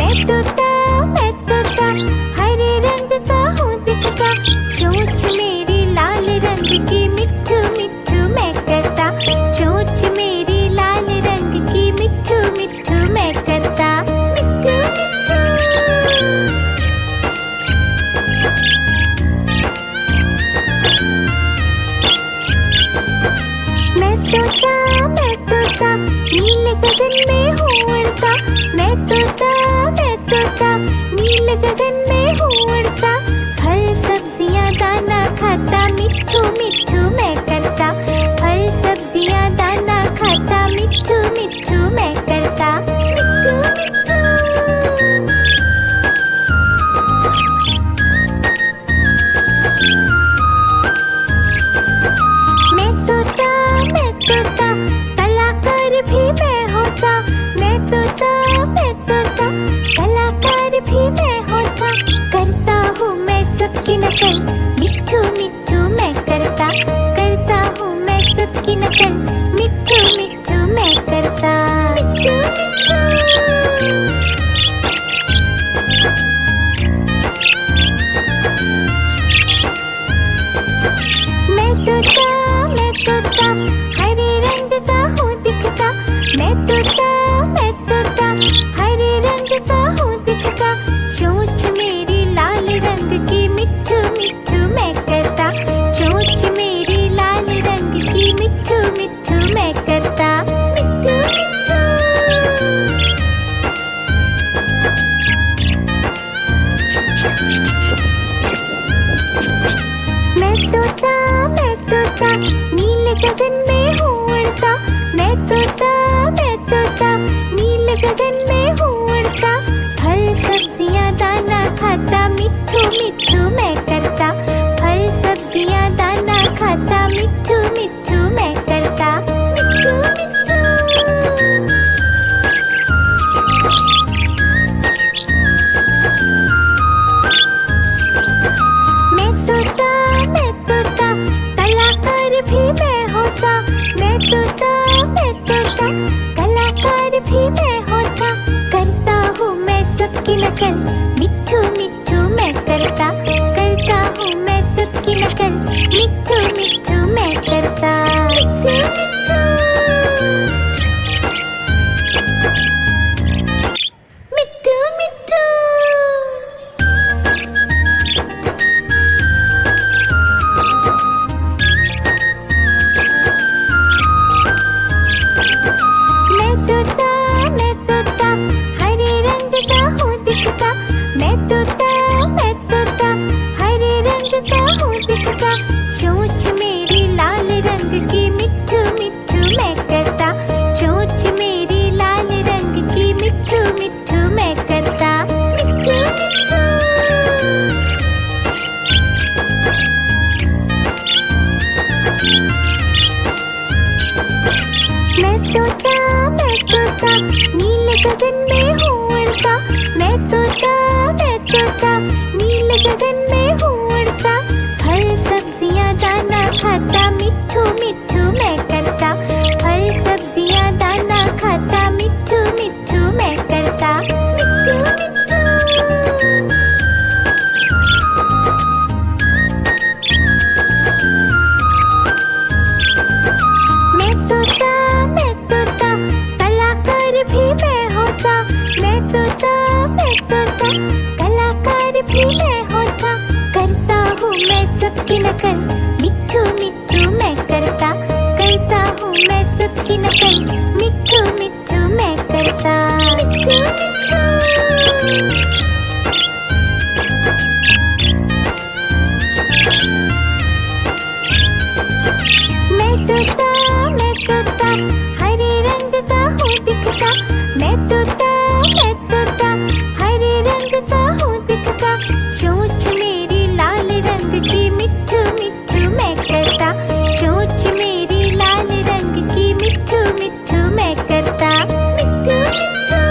मैं तोता हरे रंग का हूँ दिखता, चोंच मेरी लाल रंग की मिट्ठू मिट्ठू मैं करता, चोंच मेरी लाल रंग की मिट्ठू मिट्ठू मैं करता, मिट्ठू मिट्ठू। मैं तोता नीले गगन में हूँ उड़ता, मैं तोता नीले गगन में हूँ उड़ता, फल सब्जियाँ दाना खाता मिट्ठू मिट्ठू मैं करता, फल सब्जियाँ दाना खाता मिट्ठू मिट्ठू मैं करता, मिट्ठू मिट्ठू। मैं तोता कलाकार भी मैं होता, मैं तोता कलाकार भी मैं होता, करता हूँ मैं सबकी नकल मिट्ठू मिट्ठू मैं करता, करता हूँ मैं सबकी नकल मिट्ठू मिट्ठू मैं करता, मिट्ठू मिट्ठू। मैं तोता हरे रंग का हूँ दिखता, मैं तोता हरे रंग का हूँ दिखता, चोंच मेरी लाल रंग की मिट्ठू मिट्ठू मैं करता, चोंच मेरी लाल रंग की मिट्ठू मिट्ठू मैं करता, मिट्ठू मिट्ठू। मैं तोता नीले गगन में हूँ उड़ता, मैं तोता नीले गगन में हूँ उड़ता, फल सब्जियाँ दाना खाता मिट्ठू मिट्ठू मैं करता, फल सब्जियाँ दाना खाता मिट्ठू मिट्ठू मैं करता, मिट्ठू मिट्ठू। मैं तोता कलाकार भी मैं होता, मैं तोता कलाकार भी मैं होता, करता हूँ मैं सबकी नकल मिट्ठू मिट्ठू मैं करता, करता हूँ मैं सबकी नकल मिट्ठू मिट्ठू मैं करता, मिट्ठू मिट्ठू। मिट्ठू मिट्ठू। मैं तोता हरे रंग का हूँ दिखता, मैं तोता हरे रंग का हूँ दिखता, चोंच मेरी लाल रंग की मिट्ठू मिट्ठू मैं करता, चोंच मेरी लाल रंग की मिट्ठू मिट्ठू मैं करता, मिट्ठू मिट्ठू। मैं तोता नीले गगन में हूँ उड़ता, मैं तोता नीले गगन में हूँ उड़ता, फल सब्जियाँ दाना खाता मिट्ठू मिट्ठू मैं करता, फल सब्जियाँ दाना खाता मिट्ठू मिट्ठू मैं करता, मिट्ठू मिट्ठू। मैं तोता कलाकार भी मैं होता, मैं तोता कलाकार भी मैं होता, करता हूँ मैं सबकी नकल मिट्ठू मिट्ठू मैं करता, करता हूँ मैं सबकी नकल मिट्ठू मिट्ठू मैं करता, मिट्ठू मिट्ठू। मैं तोता हरे रंग का हूँ दिखता, मैं तोता हरे रंग का हूँ दिखता, चोंच मेरी लाल रंग की मिट्ठू मिट्ठू मैं करता, चोंच मेरी लाल रंग की मिट्ठू मिट्ठू मैं करता, मिट्ठू मिट्ठू।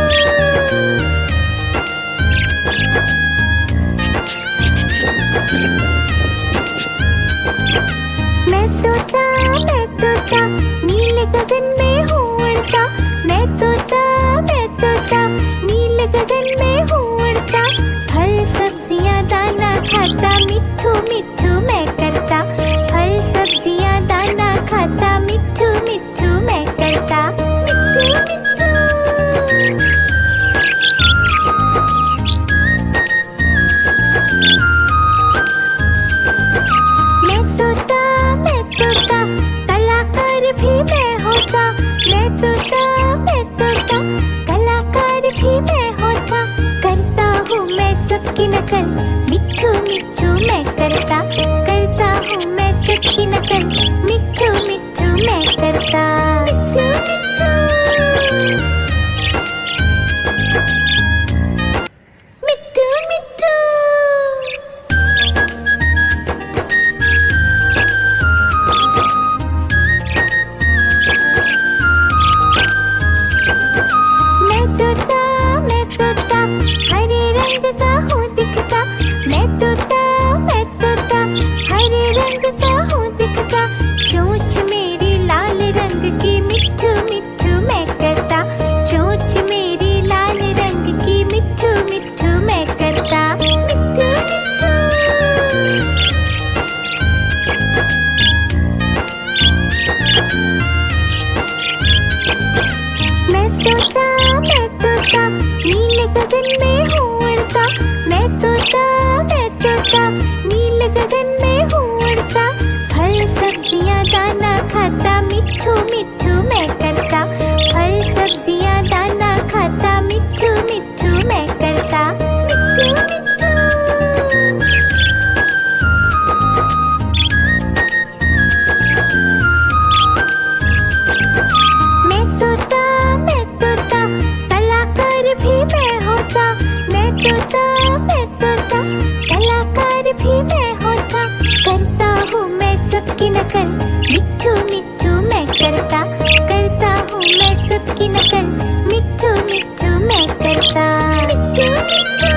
सबकी नकल मिट्ठू मिट्ठू मैं करता। मिट्ठू मिट्ठू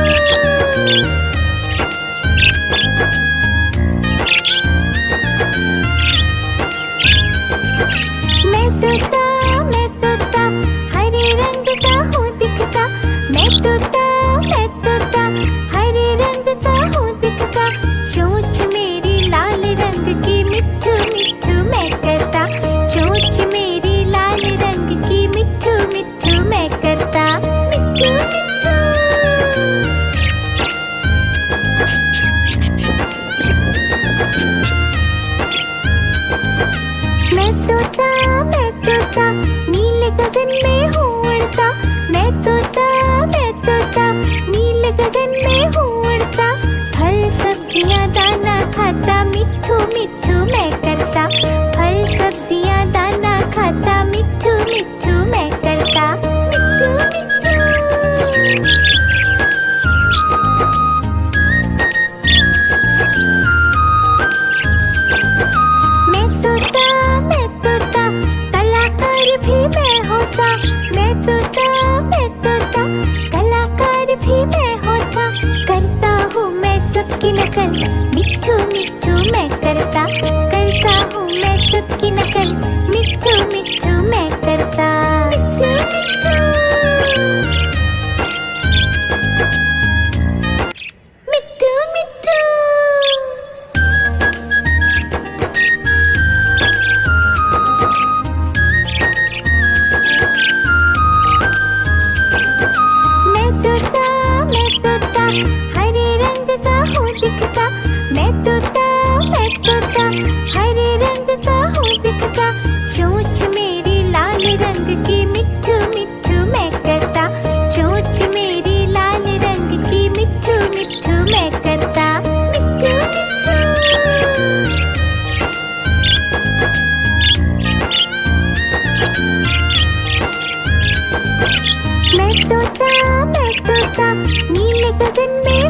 मैं तोता हरे रंग का हूँ दिखता। मैं तोता हरे रंग का हूँ दिखता। चोंच मेरी लाल रंग की मिट्ठू मिट्ठू मैं करता। चोंच मेरी लाल रंग की मिट्ठू मिट्ठू मैं करता। मिट्ठू मिट्ठू मैं तोता नीले गगन में हूँ उड़ता। मैं तोता नीले गगन में हूँ उड़ता। फल सब्जियाँ दाना खाता मिट्ठू मिट्ठू मैं करता। फल सब्जियाँ दाना खाता मिट्ठू मिट्ठू मैं करता। मिट्ठू मिट्ठू मैं तोता कलाकार भी मैं होता। मैं तोता कलाकार भी मैं होता। करता हूँ मैं सबकी नकल मिट्ठू मिट्ठू मैं करता। करता हूँ मैं सबकी नकल मिट्ठू मिट्ठू मैं करता। मिट्ठू मिट्ठू मिट्ठू मैं तोता हरे रंग का हूँ दिखता। मैं तोता हरे रंग का हूँ दिखता। चोंच मेरी लाल रंग की मिट्ठू मिट्ठू मैं करता। चोंच मेरी लाल रंग की मिट्ठू मिट्ठू मैं करता। मिट्ठू मिट्ठू मैं तोता नीले गगन में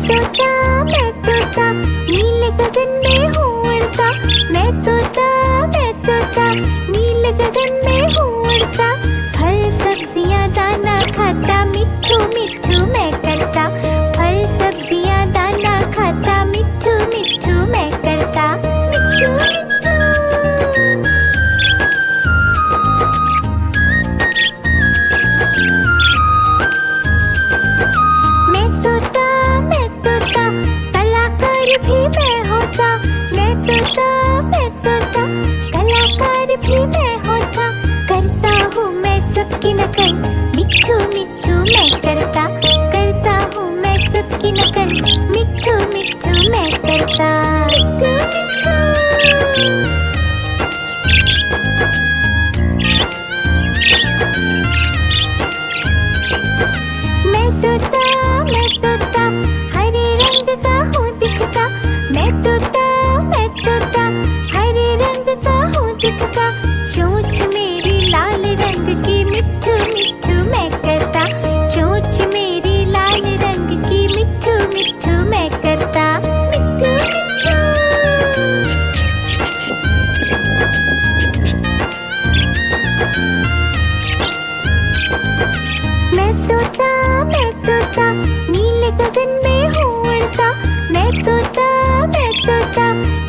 मैं तोता नीले गगन में हूँ उड़ता। मैं तोता नीले गगन में हूँ उड़ता। फल सब्जियाँ दाना खाता मिट्ठू मिट्ठू मैं करता। फल सब्जियाँ दाना खाता मिट्ठू मिट्ठू मैं करता। मिट्ठू मिट्ठू। मैं तोता कलाकार भी मैं होता। मैं तोता कलाकार भी मैं होता। करता हूँ मैं सबकी नकल मिट्ठू मिट्ठू मैं करता। करता हूँ मैं सबकी नकल मिट्ठू मिट्ठू मैं करता। मिट्ठू मिट्ठू। मैं तोता हरे रंग का हूँ दिखता। मैं तोता हरे रंग का हूँ दिखता। चोंच मेरी लाल रंग की मिट्ठू मिट्ठू मैं करता। चोंच मेरी लाल रंग की मिट्ठू मिट्ठू मैं करता। मिट्ठू मिट्ठू। मैं तोता नीले गगन में हूँ उड़ता। मैं तोता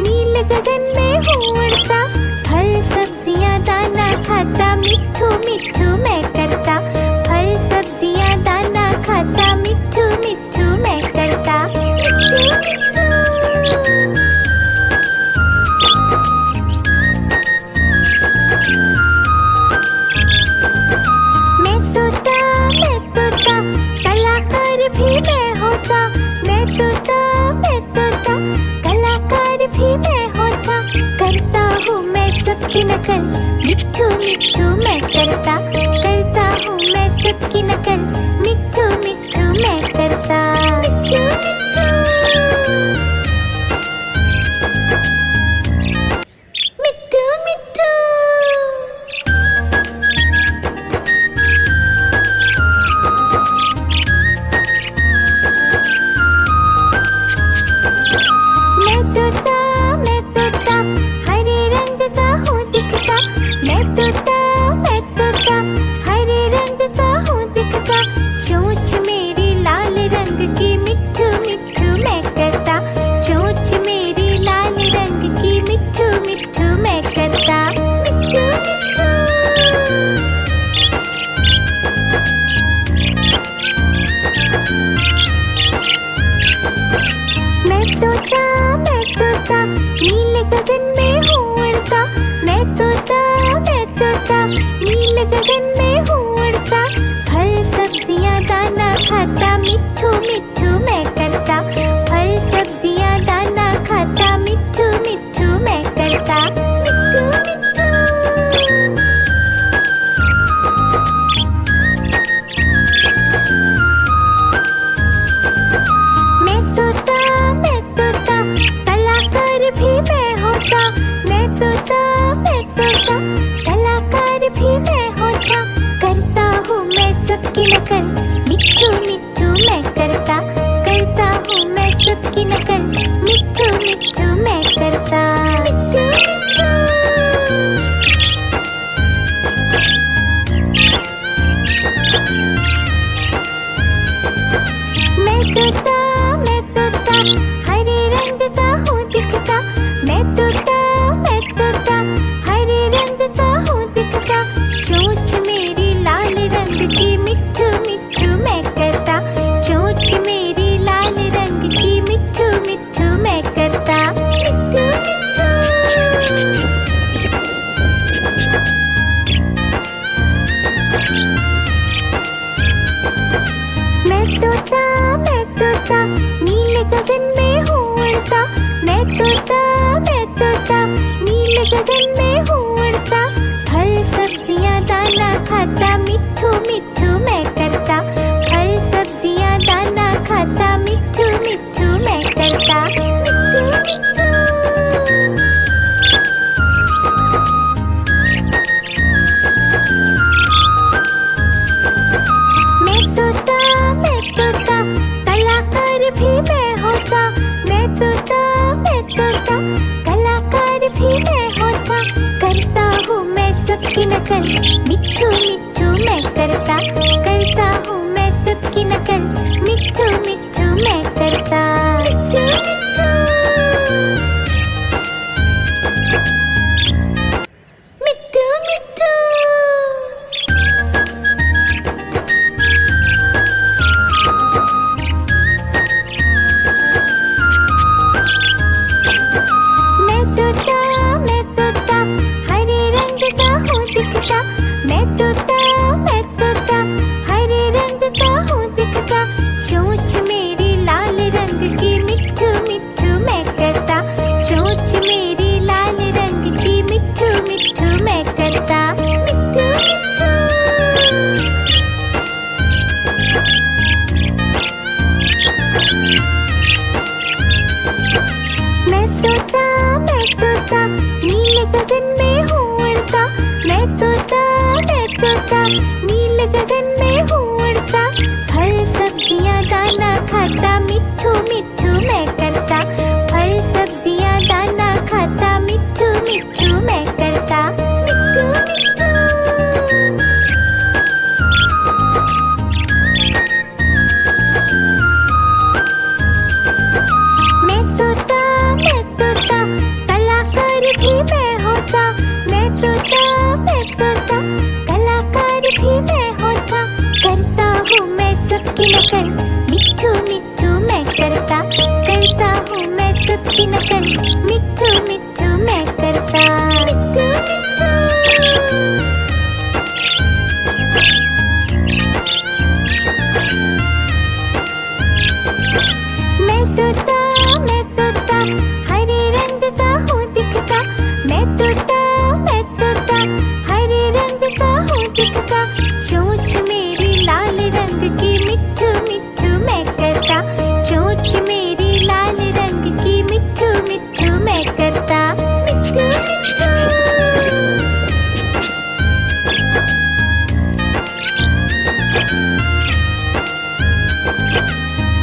नीले गगन में हूँ उड़ता। फल सब्जियाँ दाना खाता मिट्ठू मिट्ठू मैं करता। फल सब्जियाँ दाना खाता मिट्ठू मिट्ठू मैं करता। मिट्ठू मिट्ठू। मैं तोता कलाकार भी मैं होता। मैं तोता कलाकार भी मैं होता। करता हूँ मैं सबकी नकल मिट्ठू मिट्ठू मैं करता। करता हूँ मैं सबकी नकल मिट्ठू मिट्ठू मैं करता। मिट्ठू मिट्ठू। मिट्ठू मिट्ठू। मैं तोता हरे रंग का हूँ दिखता। मैं तोता हरे रंग का हूँ दिखता। चोंच मेरी लाल रंग की मिट्ठू मिट्ठू मैं करता। चोंच मेरी लाल रंग की मिट्ठू मिट्ठू मैं करता। मिट्ठू मिट्ठू। मैं तोता नीले गगन में हूँ उड़ता। मैं तोता नीले गगन में हूँ उड़ता। फल सब्जियाँ दाना खाता मिट्ठू मिट्ठू मैं करता। फल सब्जियाँ दाना खाता मिट्ठू मिट्ठू मैं करता। मिट्ठू मिट्ठू। मैं तोता कलाकार भी मैं होता। मैं तोता कलाकार भी मैं होता। करता हूँ मैं सबकी नकल मिट्ठू मिट्ठू मैं करता। करता हूँ मैं सबकी नकल मिट्ठू मिट्ठू मैं करता। मिट्ठू मिट्ठू। मैं तोता हरे रंग का हूँ दिखता। मैं तोता हरे रंग का हूँ दिखता। चोंच मेरी लाल रंग की मिट्ठू मिट्ठू मैं करता। चोंच मेरी लाल रंग की मिट्ठू मिट्ठू मैं करता। मिट्ठू मिट्ठू। मैं तोता नीले गगन में हूँ उड़ता। मैं तोता नीले गगन में हूँ उड़ता। फल सब्जियाँ दाना खाता मिट्ठू मिट्ठू मैं करता। फल सब्जियाँ दाना खाता मिट्ठू मिट्ठू मैं करता। मिट्ठू मिट्ठू। मैं तोता कलाकार भी मैं नकल, मिट्ठू मिट्ठू मैं करता, करता हूँ मैं सबकी नकल, मिट्ठू मिट्ठू मैं करता। मिट्ठू मिट्ठू मैं तोता हरे रंग का हूँ दिखता, मैं तोता हरे रंग का हूँ दिखता, चोंच मेरी लाल रंग की, मिट्ठू मिट्ठू मैं करता, चोंच मेरी लाल रंग की, मिट्ठू मिट्ठू मैं करता। मिट्ठू मिट्ठू मैं तोता नीले गगन में हूँ उड़ता, मैं तोता नीले गगन में हूँ उड़ता, फल सब्जियाँ दाना खाता, मिट्ठू मिट्ठू मैं करता, फल सब्जियाँ दाना खाता, मिट्ठू मिट्ठू मैं करता। मिट्ठू मिट्ठू मैं तोता कलाकार भी मैं होता, मैं तोता कलाकार भी मैं होता, करता हूँ मैं सबकी नकल, मिट्ठू मिट्ठू मैं करता, करता हूँ मैं सबकी नकल, मिट्ठू मिट्ठू मैं करता। मिट्ठू मिट्ठू मैं तोता हरे रंग का हूँ दिखता, मैं तोता हरे रंग का हूँ दिखता, चोंच मेरी लाल रंग की, मिट्ठू मिट्ठू मैं करता, चोंच मेरी लाल रंग की, मिट्ठू मिट्ठू मैं करता। मिट्ठू मिट्ठू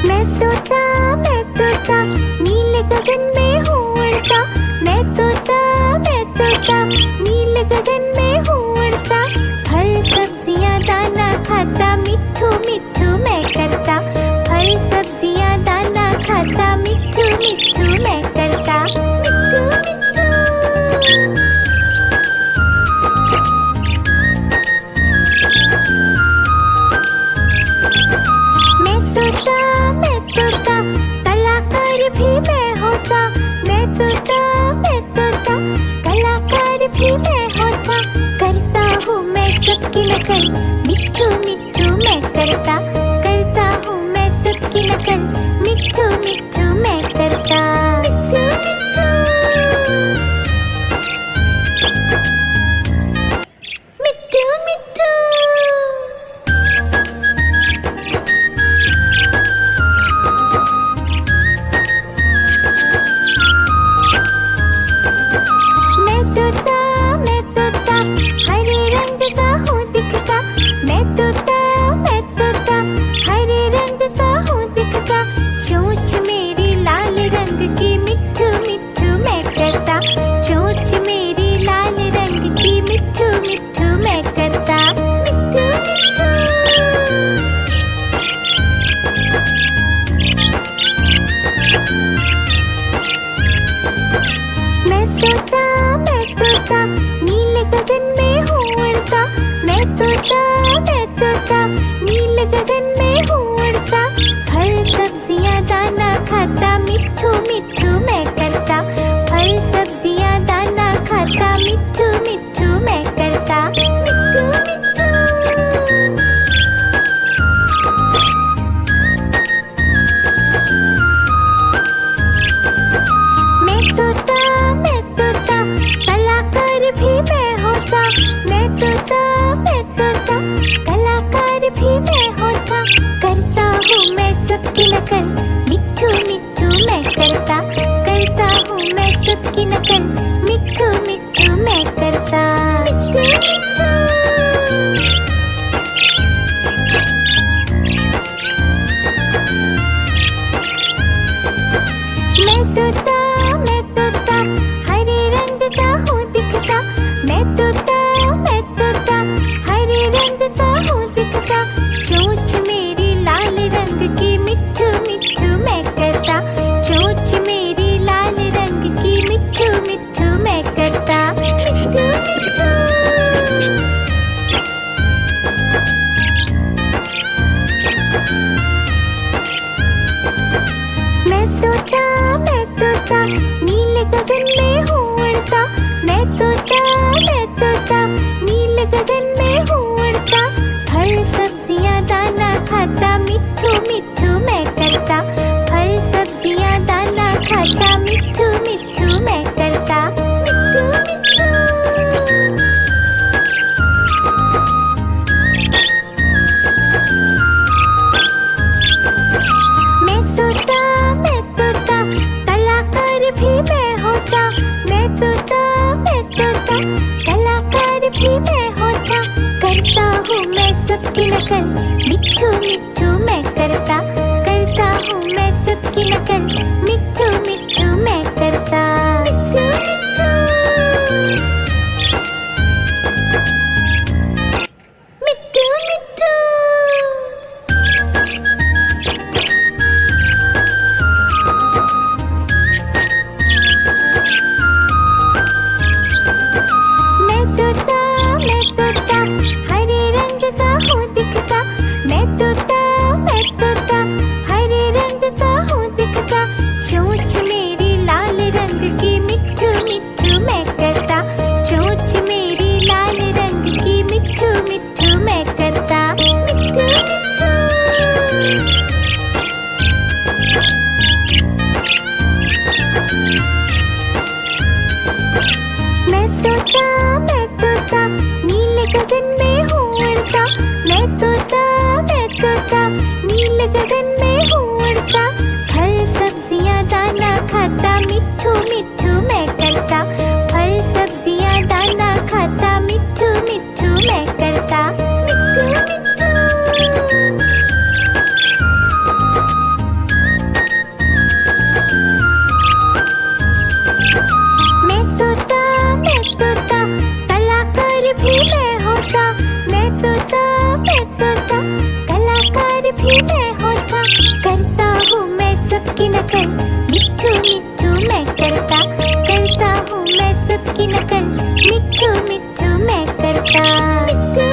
मैं तोता नीले गगन में हूँ उड़ता, मैं तोता नीले गगन में हूँ उड़ता, फल सब्जियाँ दाना खाता, मिट्ठू मिट्ठू मैं करता, फल सब्जियाँ दाना खाता, मिट्ठू मिट्ठू मैं करता। मिट्ठू मिट्ठू मैं तोता कलाकार भी मैं होता, मैं तोता कलाकार भी मैं होता, करता हूँ मैं सबकी नकल, मिट्ठू मिट्ठू मैं करता, करता हूँ मैं सबकी नकल, मिट्ठू मिट्ठू मैं करता। मिट्ठू मिट्ठू मिट्ठू मिट्ठू मैं तोता हरे रंग का हूँ दिखता, मैं तोता हरे रंग का हूँ दिखता, चोंच मेरी लाल रंग की, मिट्ठू मिट्ठू मैं करता, चोंच मेरी लाल रंग की, मिट्ठू मिट्ठू मैं करता। मिट्ठू मिट्ठू मैं तोता नीले गगन में हूँ उड़ता, मैं तोता कलाकार भी मैं होता, फल सब्जियाँ दाना खाता, मिट्ठू मिट्ठू मैं करता, करता हूँ मैं सबकी नकल, मिट्ठू मिट्ठू मैं करता। मिट्ठू मिट्ठू मैं तोता कलाकार भी मैं होता, मैं तोता कलाकार भी मैं होता, फल सब्जियाँ दाना खाता, मिट्ठू मिट्ठू मैं करता। मिट्ठू मिट्ठू मैं तोता नीले गगन में हूँ उड़ता, मैं तोता नीले गगन में हूँ उड़ता, फल सब्जियाँ दाना खाता, मिट्ठू मिट्ठू मैं करता, फल सब्जियाँ दाना खाता, मिट्ठू मिट्ठू मैं करता। मिट्ठू मिट्ठू मैं तोता करता हूँ मैं सबकी नकल, मिट्ठू मिट्ठू मैं करता हूँ मैं सबकी नकल, मिट्ठू मिट्ठू मैं करता। मिट्ठू मिट्ठू मैं तोता हरे रंग का हूँ दिखता, मैं तोता हरे रंग का हूँ दिखता, चोंच मेरी लाल रंग की, मिट्ठू मिट्ठू मैं करता, चोंच मेरी लाल रंग की, मिट्ठू मिट्ठू मैं करता। मिट्ठू मिट्ठू मैं तोता नीले गगन में हूँ उड़ता, मैं तोता नीले गगन में हूँ उड़ता, फल सब्जियाँ दाना खाता, मिट्ठू मिट्ठू मैं करता, फल सब्जियाँ दाना खाता, मिट्ठू मिट्ठू मैं करता। मिट्ठू मिट्ठू मैं तोता कलाकार भी मैं होता, मैं तोता कलाकार भी मैं होता, करता हूँ मैं सबकी नकल, मिट्ठू मिट्ठू मैं करता हूँ मैं सबकी नकल, मिट्ठू मिट्ठू मैं करता। मिट्ठू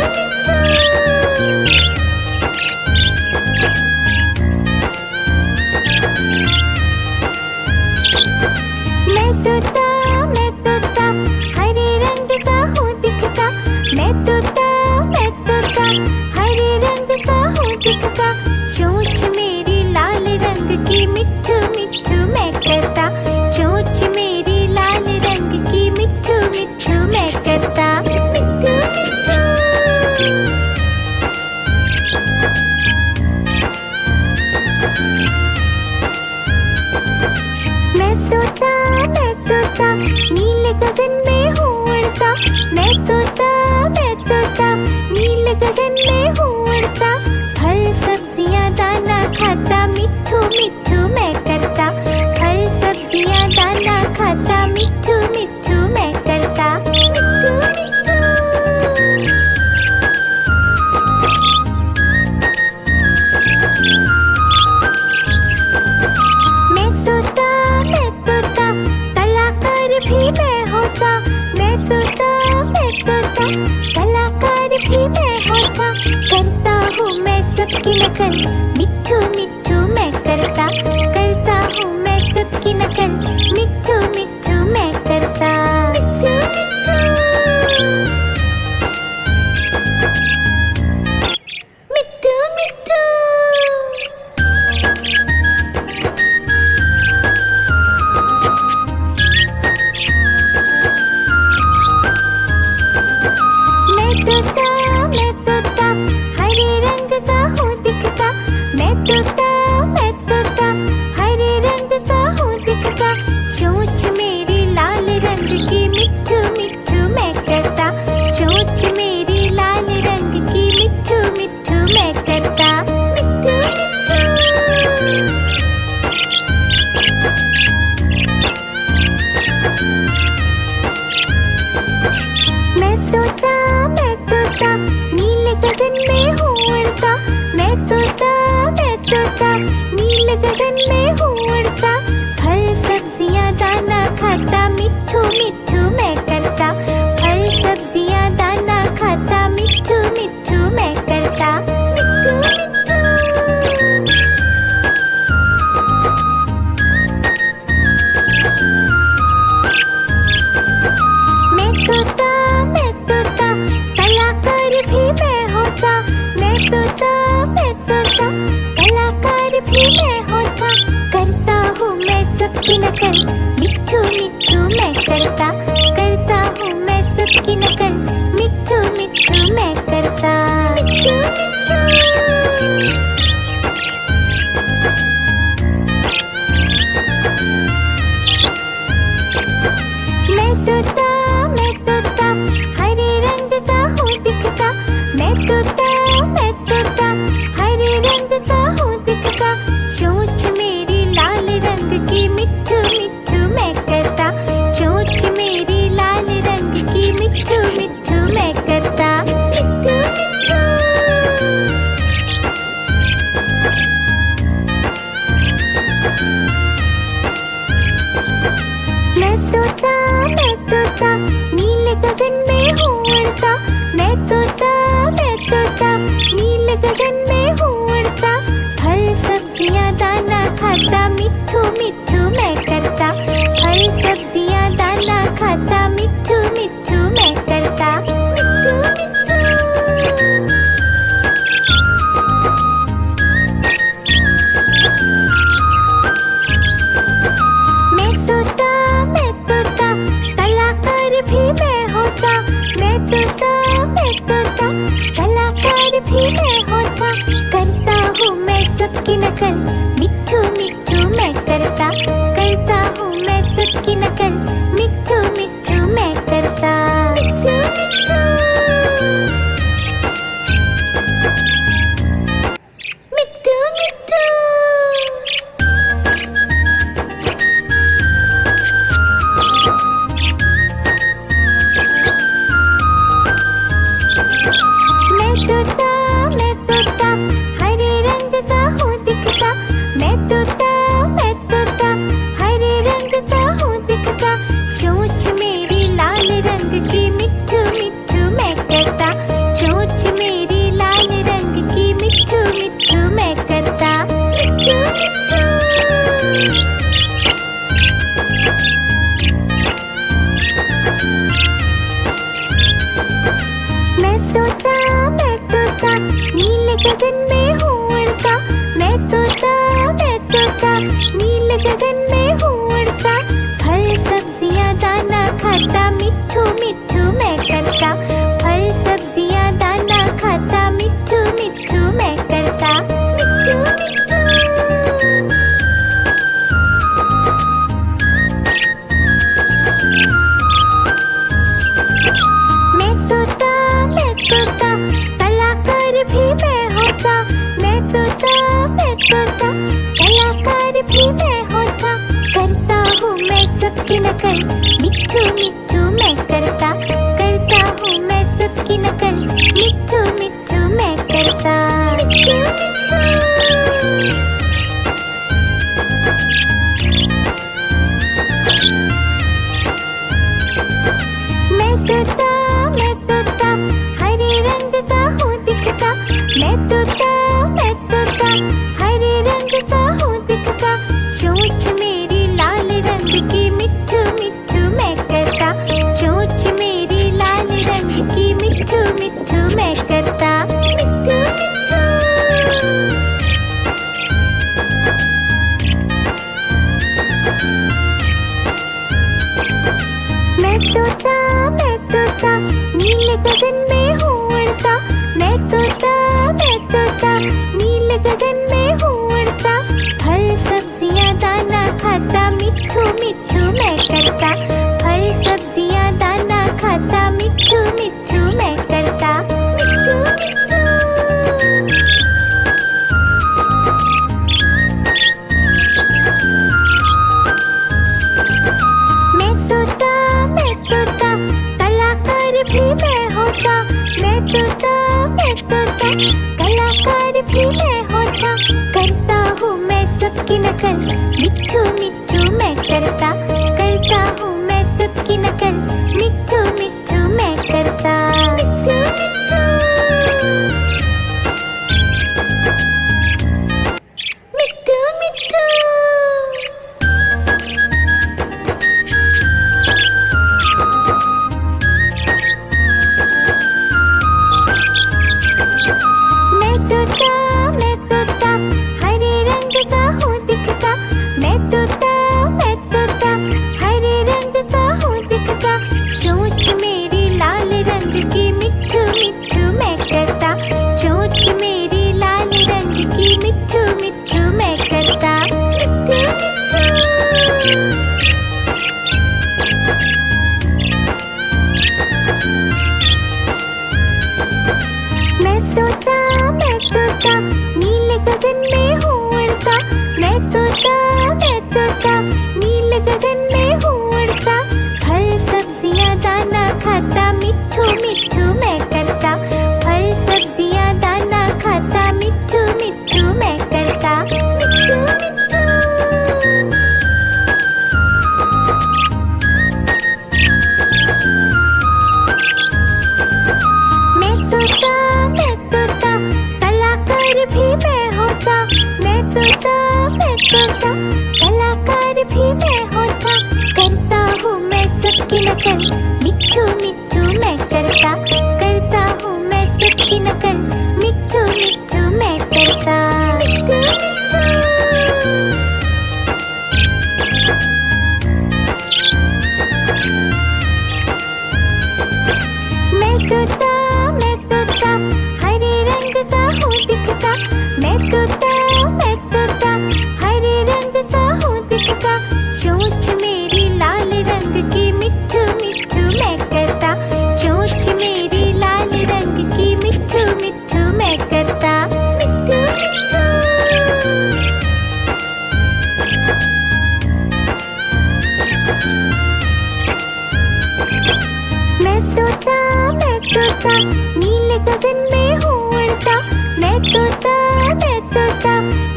मैं तोता हरे रंग का हूँ दिखता, मैं तोता हरे रंग का हूँ दिखता, चोंच मेरी लाल रंग की, मिट्ठू मिट्ठू मैं करता, चोंच मेरी लाल रंग की, मिट्ठू मिट्ठू मैं करता। मिट्ठू मिट्ठू मैं तोता नीले गगन में हूँ उड़ता, मैं तोता नीले गगन में हूँ उड़ता, फल सब्जियाँ दाना खाता, मिट्ठू मिट्ठू मैं करता, फल सब्जियाँ दाना खाता, मिट्ठू मिट्ठू मैं करता। मिट्ठू मिट्ठू मैं तोता कलाकार भी मैं होता, मैं तोता कलाकार भी मैं होता, करता हूँ मैं सबकी नकल, मिट्ठू मिट्ठू मैं करता हूँ मैं सबकी नकल, मिट्ठू मिट्ठू मैं करता। मिट्ठू मिट्ठू मिट्ठू मिट्ठू मैं तोता हरे रंग का हूँ दिखता, मैं तोता हरे रंग का हूँ दिखता, चोंच मेरी लाल रंग की, मिट्ठू मिट्ठू मैं करता, चोंच मेरी लाल रंग की, मिट्ठू मिट्ठू मैं करता। मिट्ठू मैं तोता नीले गगन में हूँ उड़ता, मैं तोता नीले गगन में हूँ उड़ता, फल सब्जियाँ दाना खाता, मिट्ठू मिट्ठू मैं करता, फल सब्जियाँ दाना खाता, मिट्ठू मिट्ठू मैं करता। मिट्ठू मिट्ठू मैं तोता कलाकार भी मैं होता, मैं तोता कलाकार भी मैं होता, करता हूँ मैं सबकी नकल, मिट्ठू मिट्ठू मैं करता हूँ मैं सबकी नकल, मिट्ठू मिट्ठू मैं करता। मिट्ठू मिट्ठू मैं तोता हरे रंग का हूँ दिखता, मैं खाता, मिट्ठू मिट्ठू मैं करता। फल सब्जियां दाना खाता, मिट्ठू मिट्ठू मैं करता। मिट्ठू मिट्ठू। मैं तोता, कलाकार भी मैं होता। मैं तोता, कलाकार भी मैं होता। करता हूँ मैं सबकी नकल, मिट्ठू मिट्ठू मैं करता। करता हूँ मैं सबकी नकल, मिट्ठू मिट्ठू मैं करता। मिट्ठू मिट्ठू। मिट्ठू मिट्ठू। मैं तोता, हरे रंग का हूँ दिखता। मैं तोता, हरे रंग का हूँ दिखता। चोंच मेरी लाल रंग की, मिट्ठू मिट्ठू मैं करता। चोंच मेरी लाल रंग की, मिट्ठू मिट्ठू मैं करता। मिट्ठू मिट्ठू। मैं तोता, नीले गगन में हूँ उड़ता। मैं तोता, नीले गगन में हूँ उड़ता। फल सब्जियां दाना खाता, मिट्ठू मिट्ठू मैं करता। फल सब्जियां दाना खाता, मिट्ठू मिट्ठू मैं करता। मिट्ठू मिट्ठू। मैं तोता, कलाकार भी मैं होता। मैं तोता, कलाकार भी मैं होता। करता हूँ मैं सबकी नकल, मिट्ठू मिट्ठू मैं करता। करता हूँ मैं सबकी नकल, मिट्ठू मिट्ठू मैं करता। मिट्ठू मिट्ठू। मैं तोता, हरे रंग का हूँ दिखता। मैं तोता, हरे रंग का हूँ दिखता। चोंच मेरी लाल रंग की, मिट्ठू मिट्ठू मैं करता। चोंच मेरी लाल रंग की, मिट्ठू मिट्ठू मैं करता। मिट्ठू मिट्ठू। मैं तोता, नीले गगन में हूँ उड़ता। मैं तोता, नीले गगन में हूँ उड़ता। फल सब्जियां दाना खाता, मिट्ठू मिट्ठू मैं करता। फल सब्जियां दाना खाता, मिट्ठू मिट्ठू मैं करता। मिट्ठू मिट्ठू। मैं तोता, कलाकार भी मैं होता। मैं तोता, कलाकार भी मैं होता। करता हूँ मैं सबकी नकल, मिट्ठू मिट्ठू मैं करता। करता हूँ मैं सबकी नकल, मिट्ठू मिट्ठू मैं करता। मिट्ठू मिट्ठू। मिट्ठू मिट्ठू। मैं तोता, हरे रंग का हूँ दिखता। मैं तोता, हरे रंग का हूँ दिखता। चोंच मेरी लाल रंग की, मिट्ठू मिट्ठू मैं करता। चोंच मेरी लाल रंग की, मिट्ठू मिट्ठू मैं करता। मिट्ठू मिट्ठू। मैं तोता, नीले गगन में हूँ उड़ता। मैं तोता, नीले गगन में हूँ उड़ता। फल सब्जियां दाना खाता, मिट्ठू मिट्ठू मैं करता। फल सब्जियां दाना खाता, मिट्ठू मिट्ठू मैं करता। मिट्ठू मिट्ठू। मैं तोता, कलाकार भी मैं होता। मैं तोता, नकल, मिट्ठू मिट्ठू मैं करता, करता हूँ मैं सबकी नकल, मिट्ठू मिट्ठू मैं करता। मैं तोता हरे रंग का हूँ दिखता, मैं तोता हरे रंग का हूँ दिखता, चोंच मेरी लाल रंग की, मिट्ठू मिट्ठू मैं करता, चोंच मेरी लाल रंग की, मिट्ठू मिट्ठू मैं करता। मिट्ठू मिट्ठू मैं तोता नीले गगन में हूँ उड़ता, मैं तोता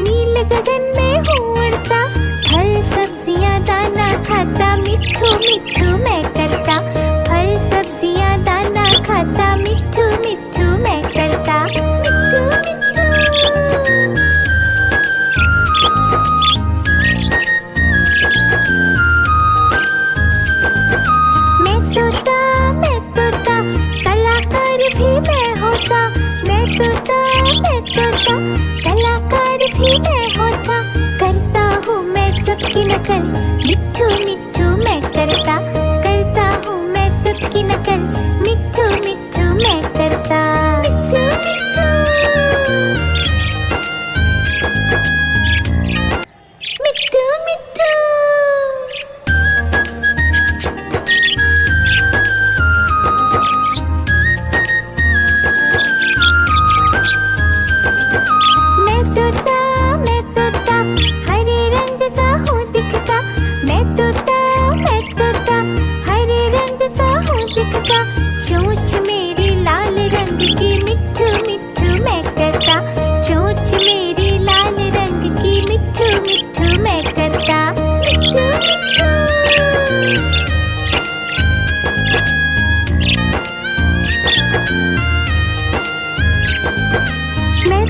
नीले गगन में हूँ उड़ता, फल सब्जियाँ दाना खाता, मिट्ठू मिट्ठू मैं करता, फल सब्जियाँ दाना खाता, मिट्ठू मिट्ठू मैं करता। मिट्ठू मिट्ठू मैं तोता कलाकार भी मैं होता, मैं तोता कलाकार भी मैं होता, करता हूँ मैं सबकी नकल, मिट्ठू मिट्ठू मैं करता, करता हूँ मैं सबकी नकल, मिट्ठू मिट्ठू मैं करता। मिट्ठू मिट्ठू मिट्ठू मैं तोता हरे रंग का हूँ दिखता, मैं तोता हरे रंग का हूँ दिखता, चोंच मेरी लाल रंग की, मिट्ठू मिट्ठू मैं करता, चोंच मेरी लाल रंग की, मिट्ठू मिट्ठू मैं करता। मिट्ठू मिट्ठू मैं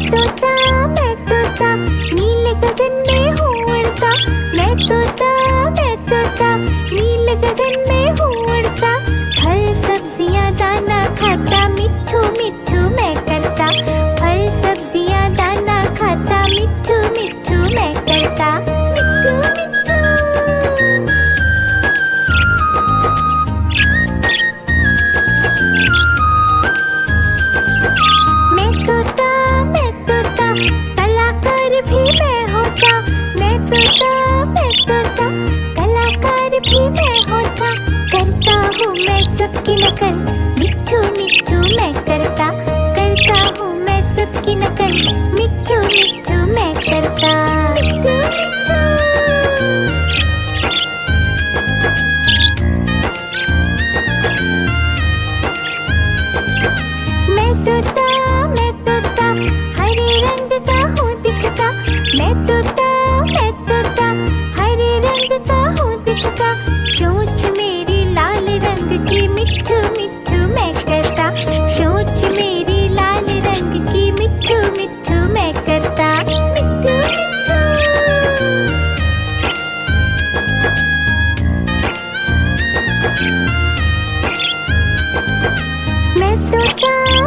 तोता नीले गगन में हूँ उड़ता, मैं तोता नीले गगन में हूँ उड़ता, फल सब्जियाँ दाना खाता, मिट्ठू मिट्ठू मैं करता, फल सब्जियाँ दाना खाता, मिट्ठू मिट्ठू मैं करता। मिट्ठू मिट्ठू मैं तोता कलाकार भी मैं होता, मैं तोता कलाकार भी मैं होता, करता हूँ मैं सबकी नकल, मिट्ठू मिट्ठू मैं करता, करता हूँ मैं सबकी नकल, मिट्ठू मिट्ठू मैं करता। मिट्ठू मिट्ठू मैं तोता हरे रंग का हूँ दिखता, मैं तोता हरे रंग का हूँ दिखता, चोंच मेरी लाल रंग की, मिट्ठू मिट्ठू मैं करता, चोंच मेरी लाल रंग की, मिट्ठू मिट्ठू मैं करता। मिट्ठू मिट्ठू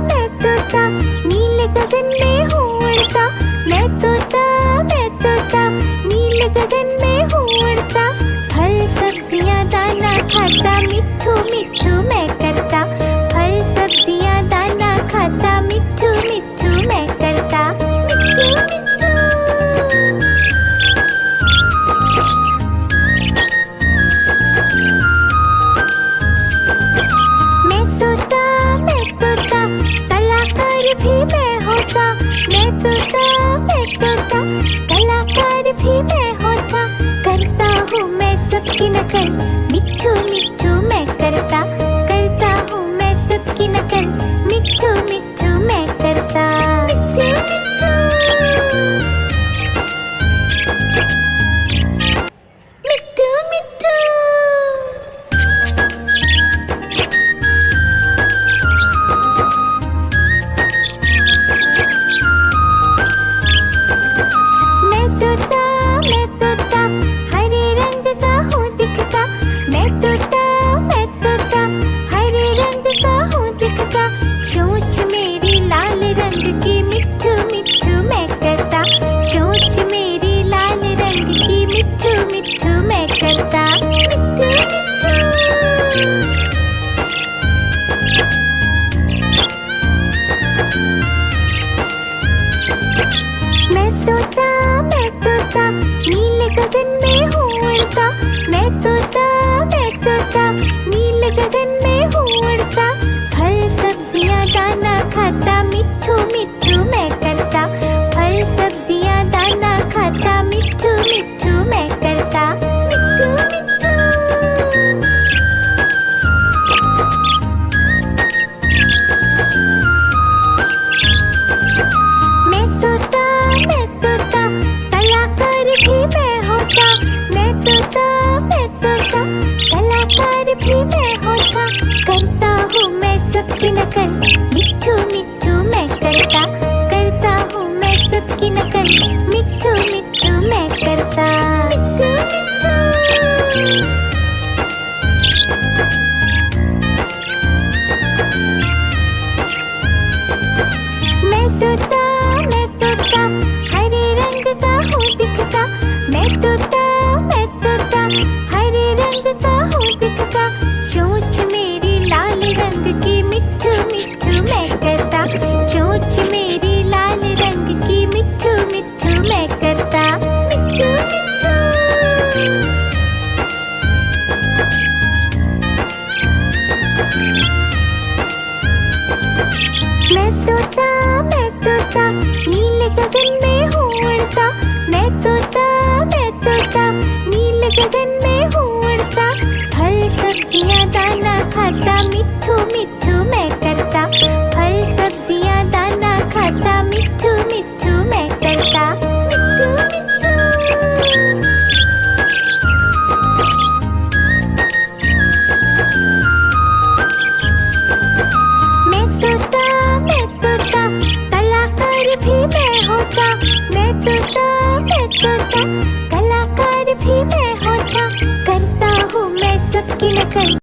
मैं तोता नीले गगन में हूँ उड़ता, मैं तोता नीले गगन में हूँ उड़ता, फल सब्जियाँ दाना खाता, मिट्ठू मिट्ठू मैं करता, फल सब्जियाँ दाना खाता, मिट्ठू मिट्ठू मैं करता। मिट्ठू मिट्ठू मैं तोता कलाकार भी मैं होता, मैं तोता कलाकार भी मैं होता, करता हूँ मैं सबकी नकल, मिट्ठू मिट्ठू मैं करता, तोता हरे रंग का हूँ दिखता चोंच मेरी लाल रंग की मिट्ठू मिट्ठू मैं करता चोंच मेरी लाल रंग की मिट्ठू मिट्ठू मैं करता मिट्ठू मिट्ठू मैं तोता नीले गगन में हूँ उड़ता मैं तोता नीले गगन में हूँ उड़ता फल सब्जियाँ दाना खाता मिट्ठू मिट्ठू मैं करता फल सब्जियाँ दाना खाता मिट्ठू मिट्ठू मैं करता मिट्ठू मिट्ठू मैं तोता कलाकार भी मैं होता मैं तोता कलाकार भी मैं होता करता हूँ मैं सबकी नकल